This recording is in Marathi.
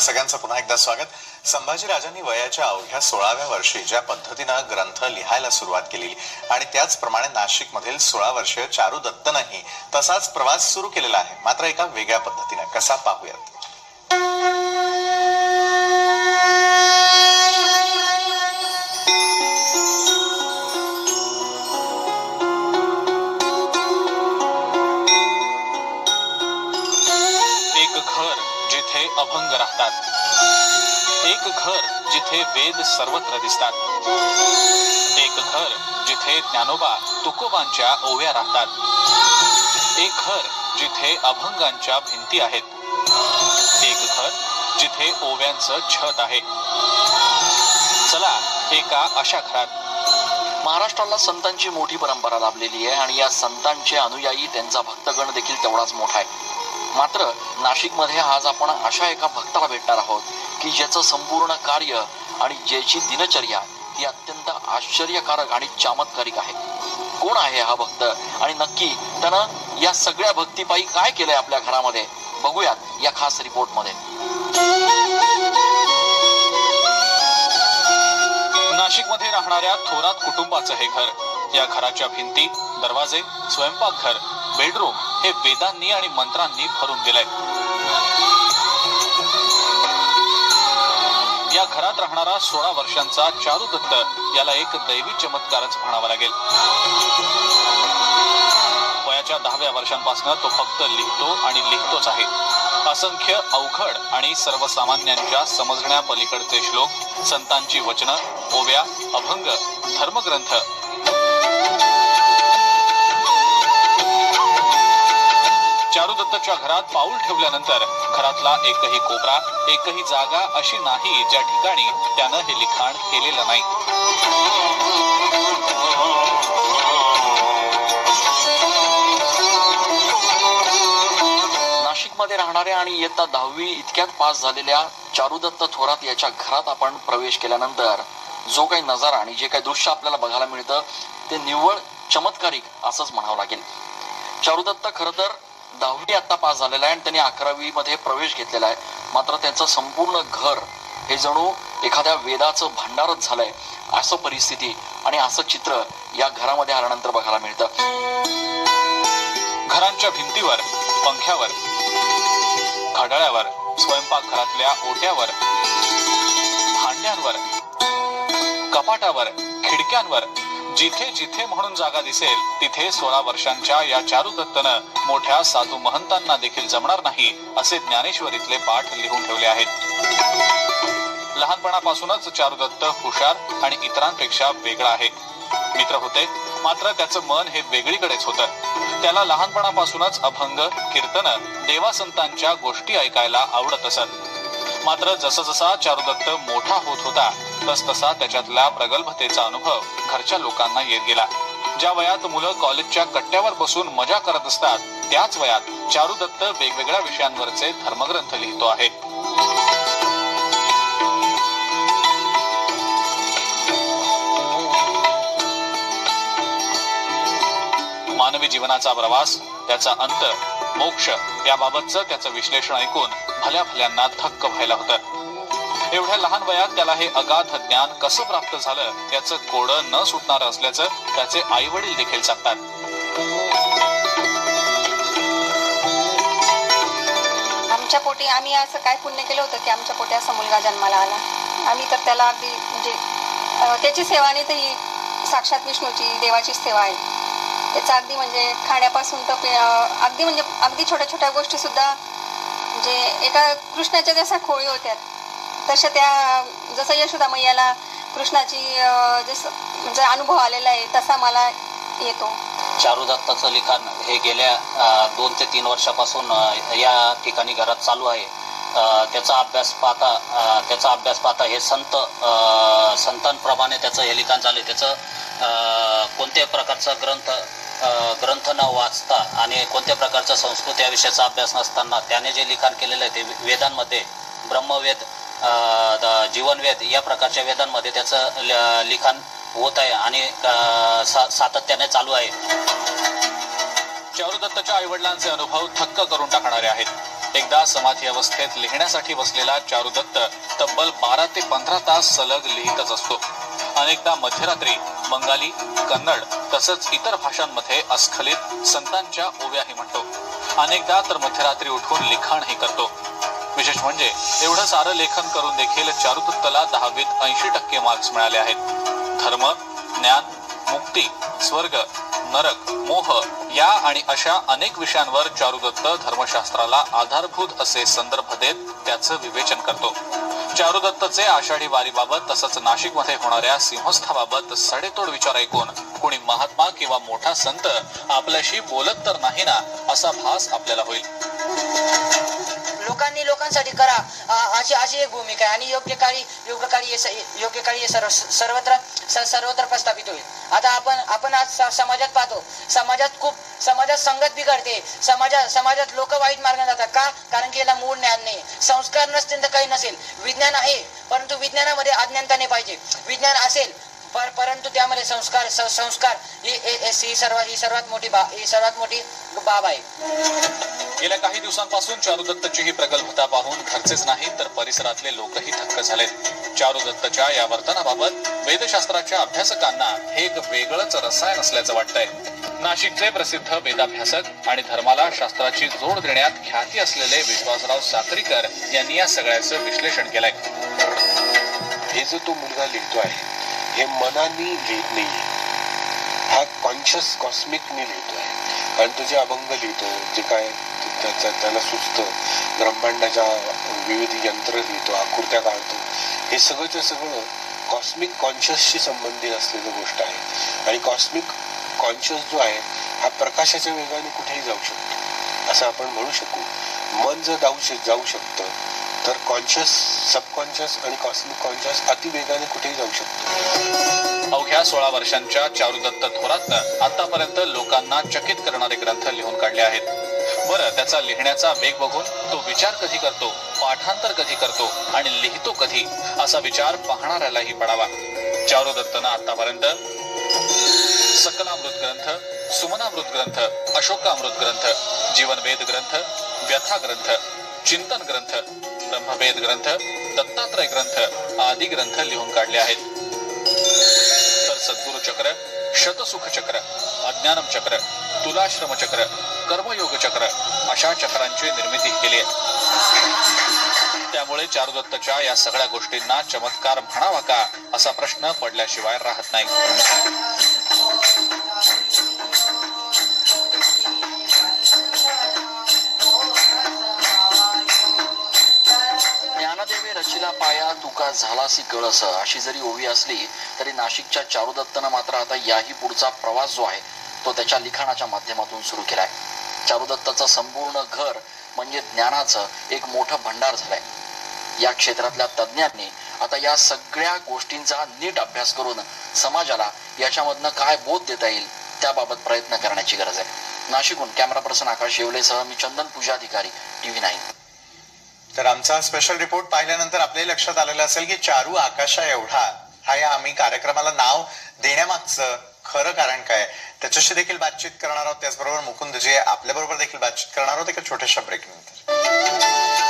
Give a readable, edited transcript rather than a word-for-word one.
सगळ्यांचं पुन्हा एकदा स्वागत. संभाजीराजांनी वयाच्या अवघ्या 16व्या वर्षी ज्या पद्धतीनं ग्रंथ लिहायला सुरुवात केली आणि त्याचप्रमाणे नाशिकमधील 16 वर्षीय चारू दत्तनही तसाच प्रवास सुरू केलेला आहे, मात्र एका वेगळ्या पद्धतीने. कसा पाहूयात. एक घर जिथे अभंग राहतात, एक घर जिथे वेद सर्वत्र दिसतात, एक घर जिथे ज्ञानोबा तुकोबांच्या ओव्या राहतात, एक घर जिथे अभंगांच्या भिंती आहेत, एक घर जिथे ओव्यांचं छत आहे. चला एका अशा घरात. महाराष्ट्राला संतांची मोठी परंपरा लाभलेली आहे आणि या संतांचे अनुयायी, त्यांचा भक्तगण देखील तेवढाच मोठा आहे. मात्र नाशिकमध्ये आज आपण अशा एका भक्ताला भेटणार आहोत की ज्याचं संपूर्ण कार्य आणि ज्याची दिनचर्या ही अत्यंत आश्चर्यकारक आणि चमत्कारिक आहे. कोण आहे हा भक्त आणि नक्की त्यानं या सगळ्या भक्तीपायी काय केलंय आपल्या घरामध्ये, बघूयात या खास रिपोर्ट मध्ये. नाशिकमध्ये राहणाऱ्या थोरात कुटुंबाचं हे घर. या घराच्या भिंती, दरवाजे, स्वयंपाकघर, बेडरूम हे वेदांनी आणि मंत्रांनी भरून गेलंय. या घरात राहणारा 16 वर्षांचा चारू दत्त याला एक दैवी चमत्कारच म्हणावा लागेल. वयाच्या 10व्या वर्षांपासून तो फक्त लिहितो आणि लिहितोच आहे. असंख्य अवघड आणि सर्वसामान्यांच्या समजण्या पलीकडचे श्लोक, संतांची वचनं, ओव्या, अभंग, धर्मग्रंथ. चारू दत्तच्या घरात पाऊल ठेवल्यानंतर घरातला एकही कोपरा, एकही जागा अशी नाही ज्या ठिकाणी त्यानं हे लिखाण केलेलं नाही. नाशिकमध्ये राहणाऱ्या आणि इयत्ता 10वी इतक्यात पास झालेल्या चारुदत्त थोरात याच्या घरात आपण प्रवेश केल्यानंतर जो काही नजारा आणि जे काही दृश्य आपल्याला बघायला मिळतं ते निव्वळ चमत्कारिक असंच म्हणावं लागेल. चारुदत्त खरं तर 10वी आता पास झालेला आहे आणि त्यांनी 11वी मध्ये प्रवेश घेतलेला आहे. मात्र त्यांचं संपूर्ण घर हे जणू एखाद्या वेदाचं भांडारच झालंय, असं परिस्थिती आणि असं चित्र या घरामध्ये आल्यानंतर बघायला मिळतं. घरांच्या भिंतीवर, पंख्यावर, घड्याळावर, स्वयंपाकघरातल्या ओट्यावर, भांड्यांवर, कपाटावर, खिडक्यांवर जिथे जिथे म्हणून जागा दिसेल तिथे 16 वर्षांच्या या चारू दत्तनं मोठ्या साधू महंतांना देखील जमणार नाही असे ज्ञानेश्वरीतले पाठ लिहून ठेवले आहेत. लहानपणापासूनच चारू दत्त हुशार आणि इतरांपेक्षा वेगळा आहे. मित्र होते, मात्र त्याचं मन हे वेगळीकडेच होतं. त्याला लहानपणापासूनच अभंग, कीर्तन, देवासंतांच्या गोष्टी ऐकायला आवडत असत. मात्र जसा चारुदत्त मोठा होत होता तसतसा त्याच्यातल्या प्रगल्भतेचा अनुभव घरच्या लोकांना येत गेला. ज्या वयात मुलं कॉलेजच्या कट्ट्यावर बसून मजा करत असतात त्याच वयात चारुदत्त वेगवेगळ्या विषयांवरचे धर्मग्रंथ लिहितो आहे. मानवी जीवनाचा प्रवास, त्याचा अंत, मोक्ष याबाबतचं त्याचं विश्लेषण ऐकून भल्या भल्यांना थक्क व्हायला होतं. एवढ्या लहान वयात त्याला हे अगाध ज्ञान कसं प्राप्त झालं याचं कोडं न सुटणार असल्याचं त्याचे आई वडील देखील सांगतात. आमच्या पोटी आम्ही असं काय पुण्य केलं होतं की आमच्या पोटी असा मुलगा जन्माला आला. आम्ही तर त्याला अगदी म्हणजे त्याची सेवा नाही तर ही साक्षात विष्णूची, देवाची सेवा आहे. त्याचं अगदी म्हणजे खाण्यापासून तर अगदी छोट्या छोट्या गोष्टी सुद्धा म्हणजे एका कृष्णाच्या जशा खोळी होत्या तशा त्या, जसं यशोदा मैयाला कृष्णाची जसं म्हणजे अनुभव आलेला आहे तसा मला येतो. चारू दत्ताचं लिखाण हे गेल्या 2 ते 3 वर्षापासून या ठिकाणी घरात चालू आहे. त्याचा अभ्यास पाहता हे संतांप्रमाणे त्याचं हे लिखाण झाले. त्याचं कोणत्याही प्रकारचा ग्रंथ न वाचता आणि कोणत्या प्रकारचा संस्कृत या विषयाचा अभ्यास नसताना त्याने जे लिखाण केलेलं आहे ते वेदांमध्ये, ब्रह्मवेद, जीवनवेद या प्रकारच्या वेदांमध्ये त्याचं लिखाण होत आहे आणि सातत्याने चालू आहे. चारू दत्तच्या आई वडिलांचे अनुभव थक्क करून टाकणारे आहेत. एकदा समाधी अवस्थेत लिहिण्यासाठी बसलेला चारुदत्त तब्बल 12 ते 15 तास सलग लिहितच असतो. अनेकदा मध्यरात्री बंगाली, कन्नड तसंच इतर भाषांमध्ये अस्खलित संतांच्या ओव्याही म्हणतो. अनेकदा तर मध्यरात्री उठून लिखाणही करतो. विशेष म्हणजे एवढं सारं लेखन करून देखील चारुदत्तला 10वीत 80% मार्क्स मिळाले आहेत. धर्म, ज्ञान, मुक्ती, स्वर्ग, नरक, मोह या आणि अशा अनेक विषयांवर चारुदत्त धर्मशास्त्राला आधारभूत असे संदर्भ देत त्याचं विवेचन करतो. चारुदत्तचे आषाढी वारीबाबत तसंच नाशिकमध्ये होणाऱ्या सिंहस्थाबाबत सडेतोड विचार ऐकून कोणी महात्मा किंवा मोठा संत आपल्याशी बोलत तर नाही ना असा भास आपल्याला होईल. लोकांनी लोकांसाठी करा अशी एक भूमिका आहे आणि योग्य काळी हे सर्वत्र प्रस्थापित होईल. आता आपण आज समाजात पाहतो, समाजात संगत बिघडते, समाजात लोक वाईट मार्गाने जातात. का? कारण की याला मूळ ज्ञान नाही, संस्कार नसतील तर काही नसेल. विज्ञान आहे परंतु विज्ञानामध्ये अज्ञानता नाही पाहिजे. विज्ञान असेल परंतु त्यामध्ये संस्कार ही सर्वात मोठी बाब आहे. गेल्या काही दिवसांपासून चारुदत्तची ही प्रगल्भता पाहून घरचेच नाही तर परिसरातले लोकही थक्क झालेत. चारुदत्तच्या या वर्तनाबाबत वेदशास्त्राच्या अभ्यासकांना हे एक वेगळंच रसायन असल्याचं वाटतंय. नाशिकचे प्रसिद्ध वेदाभ्यासक आणि धर्माला शास्त्राची जोड देण्यात ख्याती असलेले विश्वासराव साक्रीकर यांनी या सगळ्याचं विश्लेषण केलंय. हे जो तो मुलगा लिहितो आहे हे मनाने लिहित नाहीये, हा कॉन्शियस कॉस्मिकने लिहितो आहे. कारण तो जे अभंग लिहितो, जे काय त्याला सुचतं, ब्रह्मांडाच्या विविध यंत्र लिहितो, आकृत्या काढतो, हे सगळंच्या सगळं कॉस्मिक कॉन्शियसशी संबंधित असलेली गोष्ट आहे. आणि कॉस्मिक कॉन्शियस जो आहे हा प्रकाशाच्या वेगाने कुठेही जाऊ शकतो असं आपण म्हणू शकू. मन जर जाऊ शकतं तर कॉन्शियस, सबकॉन्शियस आणि कॉस्मिक कॉन्शियस अतिवेगाने कुठेही जाऊ शकतो. अवघ्या 16 वर्षांच्या चारुदत्त थोरातनं आतापर्यंत लोकांना चकित करणारे ग्रंथ लिहून काढले आहेत. बरं, त्याचा लिहिण्याचा वेग बघून तो विचार कधी करतो, पाठांतर कधी करतो आणि लिहितो कधी असा विचार पाहणाऱ्यालाही पडावा. चारुदत्तनं आतापर्यंत सकलामृत ग्रंथ, सुमनामृत ग्रंथ, अशोकामृत ग्रंथ, जीवनवेद ग्रंथ, व्यथा ग्रंथ, चिंतन ग्रंथ, ब्रह्मवेद ग्रंथ, दत्तात्रय ग्रंथ आदी ग्रंथ लिहून काढले आहेत. तर सद्गुरु चक्र, शतसुख चक्र, अज्ञानम चक्र, तुलाश्रम चक्र, कर्मयोग चक्र अशा चक्रांची निर्मिती केली आहे. त्यामुळे चारुदत्तच्या या सगळ्या गोष्टींना चमत्कार म्हणावा का असा प्रश्न पडल्याशिवाय राहत नाही. ज्ञानदेवे रचिला पाया तुका झालासी कळस अशी जरी ओवी असली तरी नाशिकच्या चारुदत्तनं मात्र आता याही पुढचा प्रवास जो आहे तो त्याच्या लिखाणाच्या माध्यमातून सुरू केलाय. चारुदत्ताचं संपूर्ण घर म्हणजे ज्ञानाचं एक मोठं भंडार झालंय. या क्षेत्रातल्या तज्ज्ञांनी आता या सगळ्या गोष्टींचा नीट अभ्यास करून समाजाला याच्यामधनं काय बोध देता येईल त्याबाबत प्रयत्न करण्याची गरज आहे. नाशिकहून कॅमेरा पर्सन आकाश येवलेसह मी चंदन पूजाधिकारी, TV9. तर आमचा स्पेशल रिपोर्ट पाहिल्यानंतर आपल्याही लक्षात आलेलं असेल की चारू आकाशा एवढा हा या आम्ही कार्यक्रमाला नाव देण्यामागचं खरं कारण काय, त्याच्याशी देखील बातचीत करणार आहोत. त्याचबरोबर मुकुंद जे आपल्या बरोबर देखील बातचीत करणार आहोत एका छोट्याशा ब्रेक नंतर.